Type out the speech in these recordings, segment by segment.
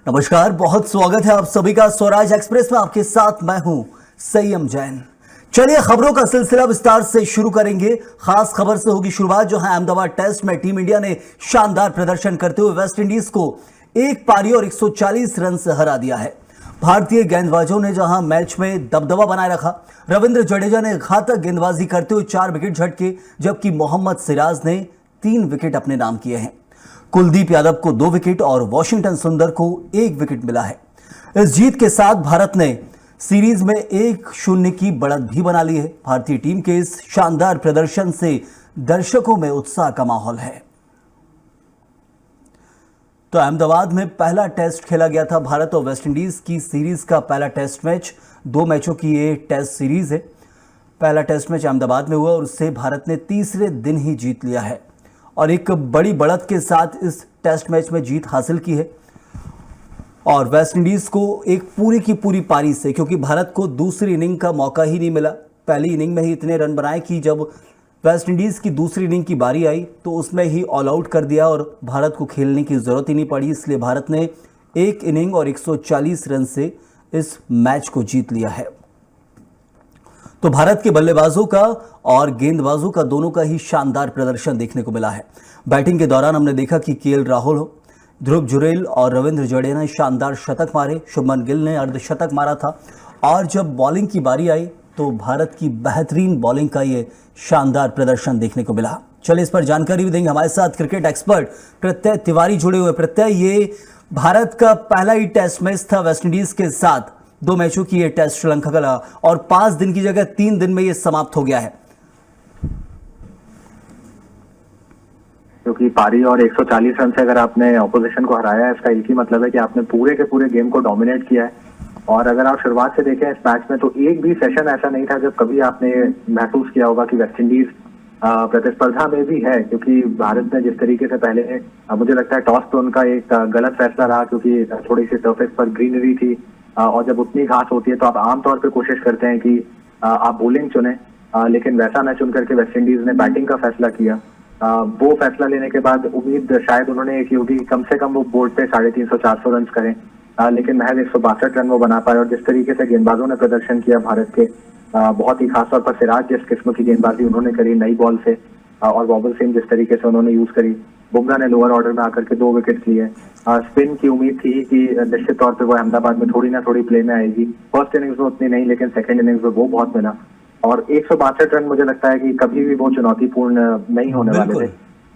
नमस्कार, बहुत स्वागत है आप सभी का स्वराज एक्सप्रेस में। आपके साथ मैं हूं संयम जैन। चलिए खबरों का सिलसिला विस्तार से शुरू करेंगे। खास खबर से होगी शुरुआत, जो है अहमदाबाद टेस्ट में टीम इंडिया ने शानदार प्रदर्शन करते हुए वेस्टइंडीज को एक पारी और 140 रन से हरा दिया है। भारतीय गेंदबाजों ने जहां मैच में दबदबा बनाए रखा, रविंद्र जडेजा ने घातक गेंदबाजी करते हुए 4 विकेट झटके, जबकि मोहम्मद सिराज ने 3 विकेट अपने नाम किए हैं। कुलदीप यादव को 2 विकेट और वॉशिंगटन सुंदर को 1 विकेट मिला है। इस जीत के साथ भारत ने सीरीज में 1-0 की बढ़त भी बना ली है। भारतीय टीम के इस शानदार प्रदर्शन से दर्शकों में उत्साह का माहौल है। तो अहमदाबाद में पहला टेस्ट खेला गया था। भारत और वेस्टइंडीज की सीरीज का पहला टेस्ट मैच, 2 मैचों की ये टेस्ट सीरीज है। पहला टेस्ट मैच अहमदाबाद में हुआ और उससे भारत ने तीसरे दिन ही जीत लिया है और एक बड़ी बढ़त के साथ इस टेस्ट मैच में जीत हासिल की है। और वेस्टइंडीज को एक पूरी की पूरी पारी से, क्योंकि भारत को दूसरी इनिंग का मौका ही नहीं मिला, पहली इनिंग में ही इतने रन बनाए कि जब वेस्टइंडीज की दूसरी इनिंग की बारी आई तो उसमें ही ऑल आउट कर दिया और भारत को खेलने की जरूरत ही नहीं पड़ी। इसलिए भारत ने एक इनिंग और 140 रन से इस मैच को जीत लिया है। तो भारत के बल्लेबाजों का और गेंदबाजों का दोनों का ही शानदार प्रदर्शन देखने को मिला है। बैटिंग के दौरान हमने देखा कि केएल राहुल हो, ध्रुव जुरेल और रविंद्र जडेजा ने शानदार शतक मारे। शुभमन गिल ने अर्धशतक मारा था और जब बॉलिंग की बारी आई तो भारत की बेहतरीन बॉलिंग का ये शानदार प्रदर्शन देखने को मिला। चलिए इस पर जानकारी भी देंगे। हमारे साथ क्रिकेट एक्सपर्ट प्रत्यय तिवारी जुड़े हुए। प्रत्यय, ये भारत का पहला ही टेस्ट मैच था वेस्टइंडीज के साथ। 2 मैचों की ये टेस्ट श्रीलंका का और 5 दिन की जगह 3 दिन में ये समाप्त हो गया है। क्योंकि पारी और 140 रन से अगर आपने ऑपोजिशन को हराया है, इसका एक ही मतलब है कि आपने पूरे के पूरे गेम को डोमिनेट किया है। और अगर आप शुरुआत से देखें इस मैच में, तो एक भी सेशन ऐसा नहीं था जब कभी आपने महसूस किया होगा कि वेस्टइंडीज प्रतिस्पर्धा में भी है। क्योंकि भारत ने जिस तरीके से पहले, मुझे लगता है टॉस पे उनका एक गलत फैसला रहा, क्योंकि थोड़ी सी सरफेस पर ग्रीनरी थी और जब उतनी घास होती है तो आप आमतौर पे कोशिश करते हैं कि आप बॉलिंग चुने, लेकिन वैसा न चुन करके वेस्टइंडीज ने बैटिंग का फैसला किया। वो फैसला लेने के बाद उम्मीद शायद उन्होंने एक होगी कि कम से कम वो बोर्ड पे 350-400 रन करें, लेकिन महज 162 रन वो बना पाए। और जिस तरीके से गेंदबाजों ने प्रदर्शन किया भारत के, बहुत ही खास तौर पर सिराज जिस किस्म की गेंदबाजी उन्होंने करी नई बॉल से, और बॉबल सिंह जिस तरीके से उन्होंने यूज करी, बुमराह ने लोअर ऑर्डर में आकर के 2 विकेट लिए। स्पिन की उम्मीद थी कि निश्चित तौर पे वो अहमदाबाद में थोड़ी ना थोड़ी प्ले में आएगी। फर्स्ट इनिंग्स में उतनी नहीं, लेकिन सेकंड इनिंग्स में वो बहुत मिला। और 162 रन मुझे लगता है कि कभी भी वो चुनौतीपूर्ण नहीं होने वाले थे।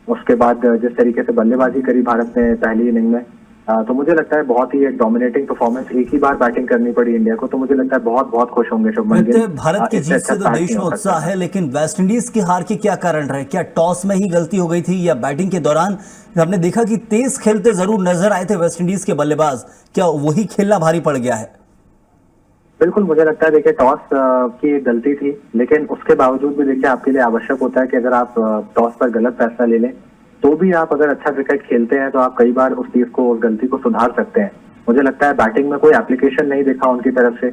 उसके बाद जिस तरीके से बल्लेबाजी करी भारत ने पहली इनिंग में, तो मुझे लगता है बहुत ही एक डोमिनेटिंग परफॉर्मेंस। एक ही बार बैटिंग करनी पड़ी इंडिया को, तो मुझे लगता है बहुत बहुत खुश होंगे शुभमन गिल। भारत की जीत से तो देश में उत्साह है, लेकिन वेस्टइंडीज की हार के क्या कारण रहे? क्या टॉस में ही गलती हो गई थी या बैटिंग के दौरान हमने देखा कि तेज खेलते जरूर नजर आए थे वेस्टइंडीज के बल्लेबाज, क्या वही खेलना भारी पड़ गया है? बिल्कुल, मुझे लगता है देखिए टॉस की गलती थी, लेकिन उसके बावजूद भी देखिए आपके लिए आवश्यक होता है कि अगर आप टॉस पर गलत फैसला ले लें तो भी आप अगर अच्छा क्रिकेट खेलते हैं तो आप कई बार उस चीज को, उस गलती को सुधार सकते हैं। मुझे लगता है बैटिंग में कोई एप्लीकेशन नहीं देखा उनकी तरफ से।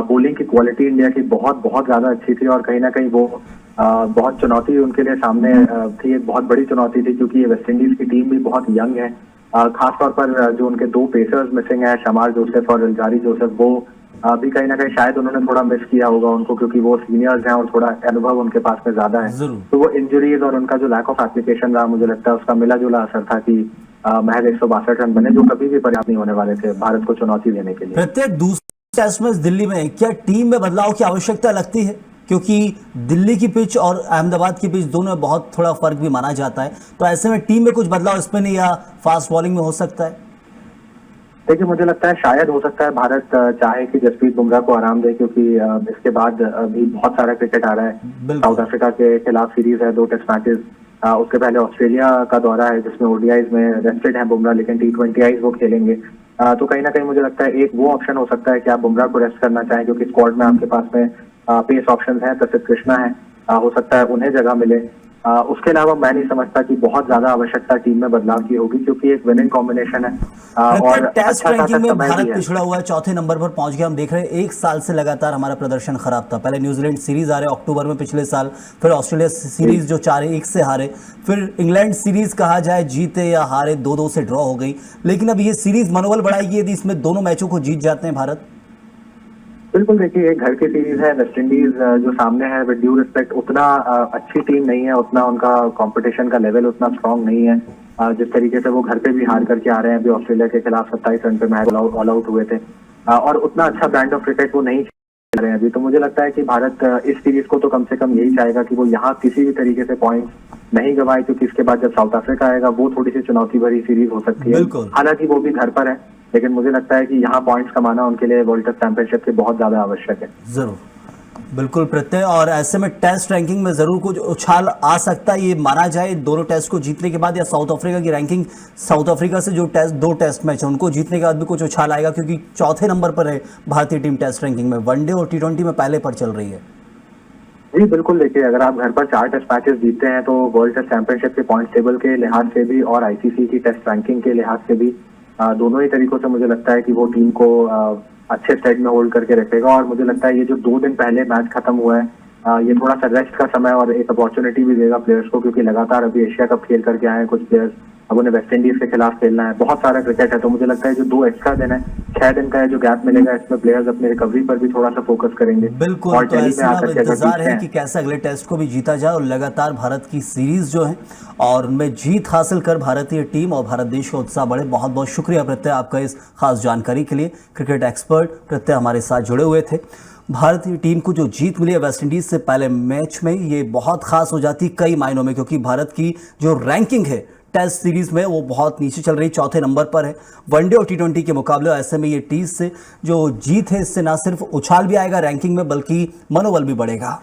बॉलिंग की क्वालिटी इंडिया की बहुत बहुत ज्यादा अच्छी थी और कहीं ना कहीं वो बहुत चुनौती उनके लिए सामने थी, एक बहुत बड़ी चुनौती थी, क्योंकि ये वेस्टइंडीज की टीम भी बहुत यंग है। खासतौर पर जो उनके 2 पेसर्स मिसिंग है, शमार जोसेफ और अल्जारी जोसेफ, वो अभी कहीं ना कहीं शायद उन्होंने थोड़ा मिस किया होगा उनको, क्योंकि वो सीनियर्स हैं और थोड़ा अनुभव उनके पास में ज्यादा है। तो वो इंजरीज और उनका जो लैक ऑफ एप्लीकेशन रहा, मुझे लगता है उसका मिला जुला असर था कि महज 162 रन बने, जो कभी भी पर्याप्त नहीं होने वाले थे भारत को चुनौती देने के लिए। प्रत्येक दूसरे टेस्ट मैच दिल्ली में, क्या टीम में बदलाव की आवश्यकता लगती है? क्योंकि दिल्ली की पिच और अहमदाबाद की पिच दोनों में बहुत थोड़ा फर्क भी माना जाता है, तो ऐसे में टीम में कुछ बदलाव स्पिन या फास्ट बॉलिंग में हो सकता है? देखिए, मुझे लगता है शायद हो सकता है भारत चाहे कि जसप्रीत बुमराह को आराम दे, क्योंकि इसके बाद अभी बहुत सारा क्रिकेट आ रहा है। साउथ अफ्रीका के खिलाफ सीरीज है, 2 टेस्ट मैचेस, उसके पहले ऑस्ट्रेलिया का दौरा है जिसमें ओडीआईज में रेस्टेड है बुमराह, लेकिन T20 वो खेलेंगे। तो कहीं ना कहीं मुझे लगता है एक वो ऑप्शन हो सकता है कि आप बुमराह को रेस्ट करना चाहें, क्योंकि स्क्वाड में आपके पास में पेस ऑप्शन है, प्रसिद्ध कृष्णा है, हो सकता है उन्हें जगह मिले। उसके अलावा मैं नहीं समझता कि बहुत ज्यादा आवश्यकता टीम में बदलाव की होगी, क्योंकि एक विनिंग कॉम्बिनेशन है और टेस्ट अच्छा खासा रैंकिंग में समय भारत भी है। पिछड़ा हुआ है, चौथे नंबर पर पहुंच गया। हम देख रहे हैं एक साल से लगातार हमारा प्रदर्शन खराब था। पहले न्यूजीलैंड सीरीज हारे अक्टूबर में पिछले साल, फिर ऑस्ट्रेलिया सीरीज जो 4-1 से हारे, फिर इंग्लैंड सीरीज कहा जाए जीते या हारे 2-2 से ड्रॉ हो गई। लेकिन अब ये सीरीज मनोबल बढ़ाएगी यदि इसमें दोनों मैचों को जीत जाते हैं भारत। बिल्कुल, देखिए एक घर की सीरीज है। वेस्ट इंडीज जो सामने है, विद ड्यू रिस्पेक्ट, उतना अच्छी टीम नहीं है, उतना उनका कंपटीशन का लेवल उतना स्ट्रांग नहीं है। जिस तरीके से वो घर पे भी हार करके आ रहे हैं, अभी ऑस्ट्रेलिया के खिलाफ 27 रन पे मैच ऑल आउट हुए थे, और उतना अच्छा ब्रांड ऑफ क्रिकेट वो नहीं खेल रहे हैं अभी। तो मुझे लगता है कि भारत इस सीरीज को तो कम से कम यही चाहेगा कि वो यहाँ किसी भी तरीके से पॉइंट्स नहीं गवाए, क्योंकि इसके बाद जब साउथ अफ्रीका आएगा वो थोड़ी सी चुनौती भरी सीरीज हो सकती है। बिल्कुल। हालांकि वो भी घर पर है, लेकिन मुझे लगता है कि यहाँ पॉइंट्स कमाना उनके लिए वर्ल्ड टेस्ट चैंपियनशिप के बहुत ज्यादा आवश्यक है। जरूर, बिल्कुल प्रत्यय। और ऐसे में टेस्ट रैंकिंग में जरूर कुछ उछाल आ सकता है, ये माना जाए दोनों टेस्ट को जीतने के बाद, या साउथ अफ्रीका की रैंकिंग, साउथ अफ्रीका से जो दो टेस्ट मैच है उनको जीतने के बाद भी कुछ उछाल आएगा, क्योंकि चौथे नंबर पर है भारतीय टीम टेस्ट रैंकिंग में, वनडे और T20 में पहले पर चल रही है। जी बिल्कुल, देखिए अगर आप घर पर 4 टेस्ट मैचेस जीतते हैं तो वर्ल्ड टेस्ट चैंपियनशिप के पॉइंट टेबल के लिहाज से भी और आईसीसी की टेस्ट रैंकिंग के लिहाज से भी दोनों ही तरीकों से मुझे लगता है कि वो टीम को अच्छे स्टेज में होल्ड करके रखेगा। और मुझे लगता है ये जो 2 दिन पहले मैच खत्म हुआ है, ये थोड़ा सा रेस्ट का समय और एक अपॉर्चुनिटी भी देगा प्लेयर्स को, क्योंकि लगातार अभी एशिया कप खेल करके आए हैं कुछ प्लेयर्स, अब उन्हें वेस्ट इंडीज के खिलाफ खेलना है, बहुत सारा क्रिकेट है। तो मुझे लगता है जो 2 एक्स्ट्रा दिन है, 6 दिन का जो गैप मिलेगा, इसमें प्लेयर्स अपने रिकवरी पर भी थोड़ा सा फोकस करेंगे। बिल्कुल, और तो दिल्ली ऐसे में में अब आकर के अगर इंतजार जीतते है हैं कि कैसे अगले टेस्ट को भी जीता जाए और लगातार भारत की सीरीज जो है और उनमें जीत हासिल कर भारतीय टीम और भारत देश का उत्साह बढ़े। बहुत बहुत शुक्रिया प्रत्यय आपका इस खास जानकारी के लिए। क्रिकेट एक्सपर्ट प्रत्यय हमारे साथ जुड़े हुए थे। भारतीय टीम को जो जीत मिली है वेस्ट इंडीज से पहले मैच में, ये बहुत खास हो जाती कई मायनों में, क्योंकि भारत की जो रैंकिंग है टेस्ट सीरीज में वो बहुत नीचे चल रही, चौथे नंबर पर है वनडे और T20 के मुकाबले। ऐसे में ये टीम से जो जीत है, इससे ना सिर्फ उछाल भी आएगा रैंकिंग में, बल्कि मनोबल भी बढ़ेगा।